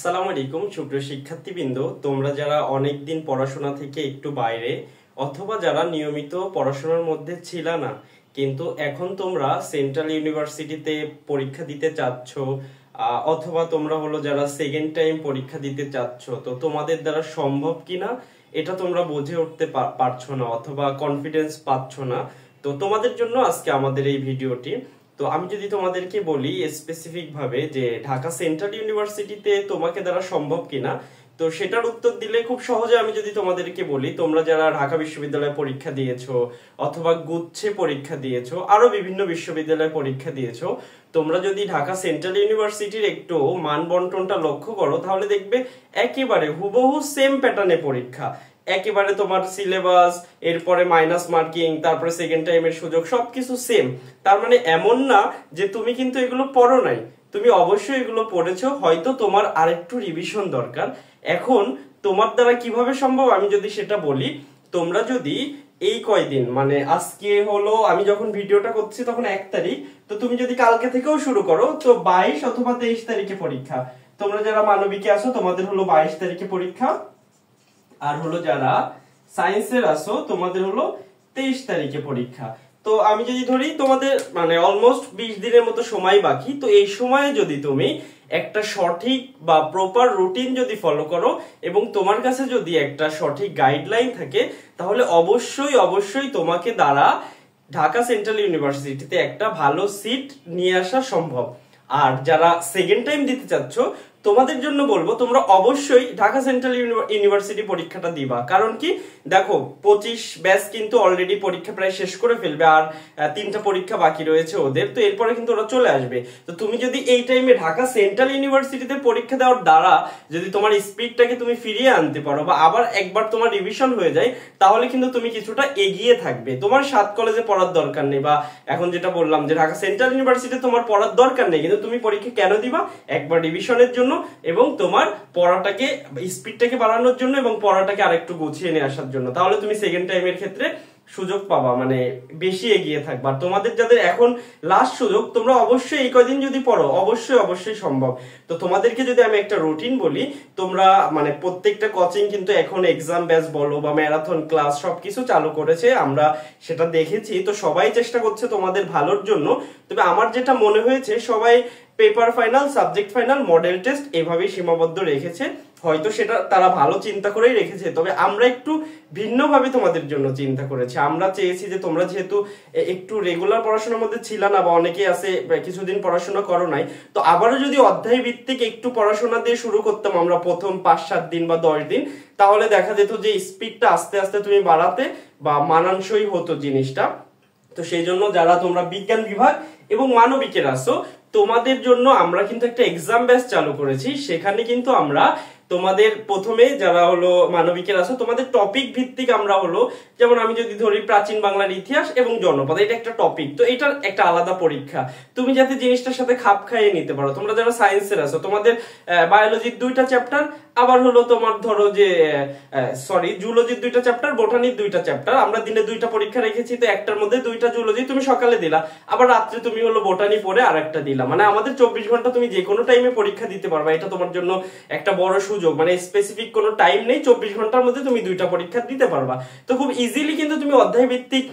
আসসালামু আলাইকুম সুপ্রিয় শিক্ষার্থীবৃন্দ, তোমরা যারা অনেক দিন পড়াশোনা থেকে একটু বাইরে অথবা যারা নিয়মিত পড়াশোনার মধ্যে ছিল না কিন্তু এখন তোমরা সেন্ট্রাল ইউনিভার্সিটিতে পরীক্ষা দিতে চাচ্ছ, অথবা তোমরা হলো যারা সেকেন্ড টাইম পরীক্ষা দিতে চাচ্ছ, তো তোমাদের দ্বারা সম্ভব কিনা এটা তোমরা বুঝে উঠতে পারছো না অথবা কনফিডেন্স পাচ্ছ না। তো তোমাদের জন্য আজকে আমাদের এই ভিডিওটি। তো আমি যদি তোমাদেরকে বলি স্পেসিফিক ভাবে যে ঢাকা সেন্ট্রাল ইউনিভার্সিটিতে তোমাকে দ্বারা সম্ভব কিনা, তো সেটার উত্তর দিলে খুব সহজে আমি যদি তোমাদেরকে বলি, তোমরা যারা ঢাকা বিশ্ববিদ্যালয়ে পরীক্ষা দিয়েছো অথবা গুচ্ছে পরীক্ষা দিয়েছো, আরো বিভিন্ন বিশ্ববিদ্যালয়ে পরীক্ষা দিয়েছো, তোমরা যদি ঢাকা সেন্ট্রাল ইউনিভার্সিটির একটু মান বন্টনটা লক্ষ্য করো তাহলে দেখবে একেবারে হুবহু সেম প্যাটার্নে পরীক্ষা, একেবারে তোমার সিলেবাস, এরপরে মাইনাস মার্কিং, তারপরে সেকেন্ড টাইমের সুযোগ, সবকিছু সেম। তার মানে এমন না যে তুমি কিন্তু এগুলো পড়ো নাই, তুমি অবশ্যই এগুলো পড়েছো, হয়তো তোমার আরেকটু রিভিশন দরকার। এখন তোমার দ্বারা কিভাবে সম্ভব আমি যদি সেটা বলি, তোমরা যদি এই কয়দিন মানে আজকে হলো আমি যখন ভিডিওটা করছি তখন 1 তারিখ, তো তুমি যদি কালকে থেকেও শুরু করো তো 22 অথবা 23 তারিখে পরীক্ষা। তোমরা যারা মানবিকে আসো তোমাদের হলো 22 তারিখে পরীক্ষা, আর হলো যারা সায়েন্সের আসো তোমাদের হলো 23 তারিখে পরীক্ষা। তো আমি যদি ধরি তোমাদের মানে অলমোস্ট 20 দিনের মতো সময় বাকি, তো এই সময়ে যদি তুমি একটা সঠিক বা প্রপার রুটিন যদি ফলো করো এবং তোমার কাছে যদি একটা সঠিক গাইডলাইন থাকে, তাহলে অবশ্যই অবশ্যই তোমাকে দ্বারা ঢাকা সেন্ট্রাল ইউনিভার্সিটিতে একটা ভালো সিট নিয়ে আসা সম্ভব। আর যারা সেকেন্ড টাইম দিতে চাচ্ছ তোমাদের জন্য বলবো তোমরা অবশ্যই ঢাকা সেন্ট্রাল ইউনিভার্সিটি পরীক্ষাটা দিবা। কারণ কি দেখো 25 ব্যাচ কিন্তু অলরেডি পরীক্ষা প্রায় শেষ করে ফেলবে, আর 3টা পরীক্ষা বাকি রয়েছে ওদের, তো এরপরে কিন্তু ওরা চলে আসবে। তো তুমি যদি এই টাইমে ঢাকা সেন্ট্রাল ইউনিভার্সিটিতে পরীক্ষা দেওয়ার দ্বারা যদি তোমার স্পিডটাকে তুমি ফিরিয়ে আনতে পারো বা আবার একবার তোমার রিভিশন হয়ে যায়, তাহলে কিন্তু তুমি কিছুটা এগিয়ে থাকবে। তোমার 7 কলেজে পড়ার দরকার নেই, বা এখন যেটা বললাম যে ঢাকা সেন্ট্রাল ইউনিভার্সিটিতে তোমার পড়ার দরকার নেই, কিন্তু তুমি পরীক্ষা কেন দিবা? একবার রিভিশনের জন্য এবং তোমার পড়াটাকে স্পিডটাকে বাড়ানোর জন্য এবং পড়াটাকে আরেকটু গুছিয়ে নিয়ে আসার জন্য। তাহলে তুমি সেকেন্ড টাইমের ক্ষেত্রে সুযোগ পাবা, মানে বেশি এগিয়ে থাকবা। তোমাদের যাদের এখন লাস্ট সুযোগ, তোমরা অবশ্যই এই কয়দিন যদি পড়ো অবশ্যই অবশ্যই সম্ভব। তো তোমাদেরকে যদি আমি একটা রুটিন বলি, তোমরা মানে প্রত্যেকটা কোচিং কিন্তু এখন এক্সাম ব্যাচ বলো বা ম্যারাথন ক্লাস সবকিছু চালু করেছে, আমরা সেটা দেখেছি। তো সবাই চেষ্টা করছে তোমাদের ভালোর জন্য। তবে আমার যেটা মনে হয়েছে সবাই paper final, subject final, model test এভাবেই সীমাবদ্ধ রেখেছে। হয়তো সেটা তারা ভালো চিন্তা করেই রেখেছে, তবে আমরা একটু ভিন্নভাবে তোমাদের জন্য চিন্তা করেছি। আমরা চেয়েছি যে তোমরা যেহেতু একটু রেগুলার পড়াশোনার মধ্যে ছিল না বা অনেকেই আছে কিছুদিন পড়াশোনা করো নাই, তো আবারও যদি অধ্যায় ভিত্তিক একটু পড়াশোনা দিয়ে শুরু করতাম আমরা প্রথম 5-7 দিন বা 10 দিন, তাহলে দেখা যেত যে স্পিডটা আস্তে আস্তে তুমি বাড়াতে বা মানানসই হতো জিনিসটা। তো সেই জন্য যারা তোমরা বিজ্ঞান বিভাগ এবং মানবিকের আসো তোমাদের জন্য আমরা কিন্তু একটা এক্সাম ব্যাচ চালু করেছি। সেখানে কিন্তু আমরা তোমাদের প্রথমে যারা হলো মানবিকের আসো তোমাদের টপিক ভিত্তিক আমরা হলো, যেমন আমি যদি ধরি প্রাচীন বাংলার ইতিহাস এবং জনপদ, এটা একটা টপিক, তো এটার একটা আলাদা পরীক্ষা, তুমি যাতে জিনিসটার সাথে খাপ খাইয়ে নিতে পারো। তোমরা যারা সায়েন্সের আসো তোমাদের বায়োলজির 2টা চ্যাপ্টার, আবার হলো তোমার ধরো যে জুলজির 2টা চ্যাপ্টার, বোটানির 2টা চ্যাপ্টার, আমরা দিনে 2টা পরীক্ষা রেখেছি। তো একটার মধ্যে 2টা জুলজি তুমি সকালে দিলা, আবার রাত্রে তুমি হলো বোটানি পড়ে আরেকটা দিলা, মানে আমাদের 24 ঘন্টা তুমি যে কোনো টাইমে পরীক্ষা দিতে পারবা। এটা তোমার জন্য একটা বড় সুযোগ, মানে স্পেসিফিক কোনো টাইম নেই, 24 ঘন্টার মধ্যে তুমি 2টা পরীক্ষা দিতে পারবা। তো খুব ইজিলি কিন্তু তুমি অধ্যায় ভিত্তিক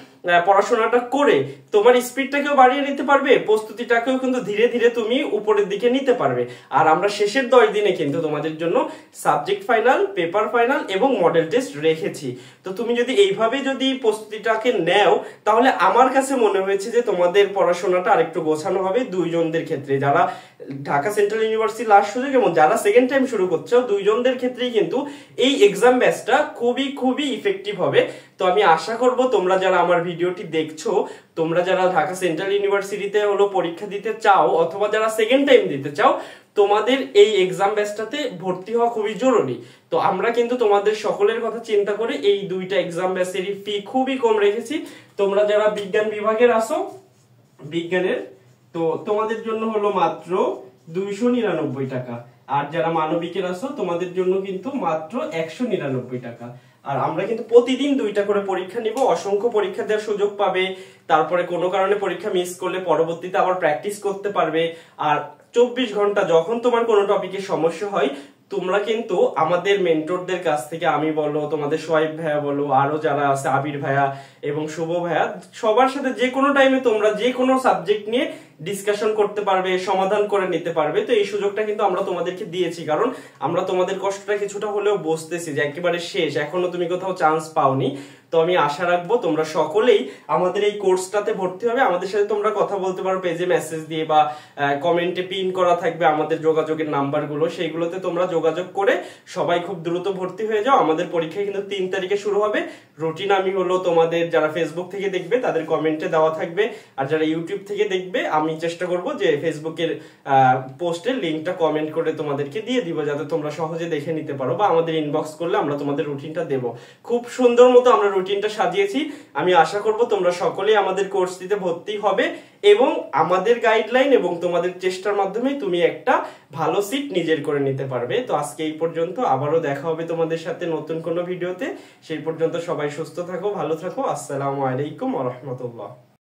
পড়াশোনাটা করে তোমার স্পিডটাকেও বাড়িয়ে নিতে পারবে, প্রস্তুতিটাকেও কিন্তু ধীরে ধীরে তুমি উপরের দিকে নিতে পারবে। আর আমরা শেষের 10 দিনে কিন্তু তোমাদের জন্য সাবজেক্ট ফাইনাল, পেপার ফাইনাল এবং মডেল টেস্ট রেখেছি। তো তুমি যদি এইভাবে যদি প্রস্তুতিটাকে নেও, তাহলে আমার কাছে মনে হয়েছে যে তোমাদের পড়াশোনাটা আরেকটু গোছানো হবে। দুইজনদের ক্ষেত্রে যারা ঢাকা সেন্ট্রাল ইউনিভার্সিটি লাস্ট সুযোগ এবং যারা সেকেন্ড টাইম শুরু করছো, দুইজনদের ক্ষেত্রেই কিন্তু এই এক্সাম ব্যাচটা খুবই খুবই ইফেক্টিভ হবে। তো আমি আশা করব তোমরা যারা আমার ভিডিওটি দেখছো, তোমরা যারা ঢাকা সেন্ট্রাল ইউনিভার্সিটিতে হলো পরীক্ষা দিতে চাও অথবা যারা সেকেন্ড টাইম দিতে চাও, তোমাদের এই এক্সাম ব্যাচটাতে ভর্তি হওয়া খুবই জরুরি। তো আমরা কিন্তু তোমাদের সকলের কথা চিন্তা করে এই 2টা এক্সাম ব্যাচেরই ফি খুবই কম রেখেছি। তোমরা যারা বিজ্ঞান বিভাগের আসো বিজ্ঞানের, তো তোমাদের জন্য হলো মাত্র 299 টাকা, আর যারা মানবিকের আসো তোমাদের জন্য কিন্তু মাত্র 199 টাকা। আর আমরা কিন্তু প্রতিদিন 2টা করে পরীক্ষা নিব, অসংখ্য পরীক্ষা দেওয়ার সুযোগ পাবে। তারপরে কোনো কারণে পরীক্ষা মিস করলে পরবর্তীতে আবার প্র্যাকটিস করতে পারবে। আর 24 ঘন্টা যখন তোমার কোনো টপিকে সমস্যা হয় তোমরা কিন্তু আমাদের মেন্টরদের কাছ থেকে, আমি বলো, তোমাদের সোহাইব ভাইয়া বলো, আরো যারা আছে আবির ভাইয়া এবং শুভ ভাইয়া, সবার সাথে যে কোনো টাইমে তোমরা যে কোনো সাবজেক্ট নিয়ে ডিসকাশন করতে পারবে, সমাধান করে নিতে পারবে। তো এই সুযোগটা কিন্তু আমরা তোমাদেরকে দিয়েছি, কারণ আমরা তোমাদের কষ্টটা কিছুটা হলেও বুঝতেছি যে একেবারে শেষ, এখনো তুমি কোথাও চান্স পাওনি। তো আমি আশা রাখবো তোমরা সকলেই আমাদের এই কোর্সটাতে ভর্তি হবে। আমাদের সাথে তোমরা কথা বলতে পারো পেজে মেসেজ দিয়ে, বা কমেন্টে পিন করা থাকবে আমাদের যোগাযোগের নাম্বারগুলো, সেইগুলোতে তোমরা যোগাযোগ করে সবাই খুব দ্রুত ভর্তি হয়ে যাও। আমাদের পরীক্ষা কিন্তু 3 তারিখে শুরু হবে। রুটিন আমি হলো তোমাদের যারা ফেসবুক থেকে দেখবে তাদের কমেন্টে দেওয়া থাকবে, আর যারা ইউটিউব থেকে দেখবে আমি চেষ্টা করব যে ফেসবুকের পোস্টের লিঙ্কটা কমেন্ট করে তোমাদেরকে দিয়ে দিব, যাতে তোমরা সহজে দেখে নিতে পারো, বা আমাদের ইনবক্স করলে আমরা তোমাদের রুটিনটা দেব। খুব সুন্দর মতো আমরা রুটিনটা সাজিয়েছি। আমি আশা করব তোমরা সকলেই আমাদের কোর্সটিতে ভর্তি হবে এবং আমাদের গাইডলাইন এবং তোমাদের চেষ্টার মাধ্যমে তুমি একটা ভালো সিট নিজের করে নিতে পারবে। তো আজকে এই পর্যন্ত, আবারও দেখা হবে তোমাদের সাথে নতুন কোনো ভিডিওতে। সেই পর্যন্ত সবাই সুস্থ থাকো, ভালো থাকো। আসসালামু আলাইকুম ওয়া রাহমাতুল্লাহ।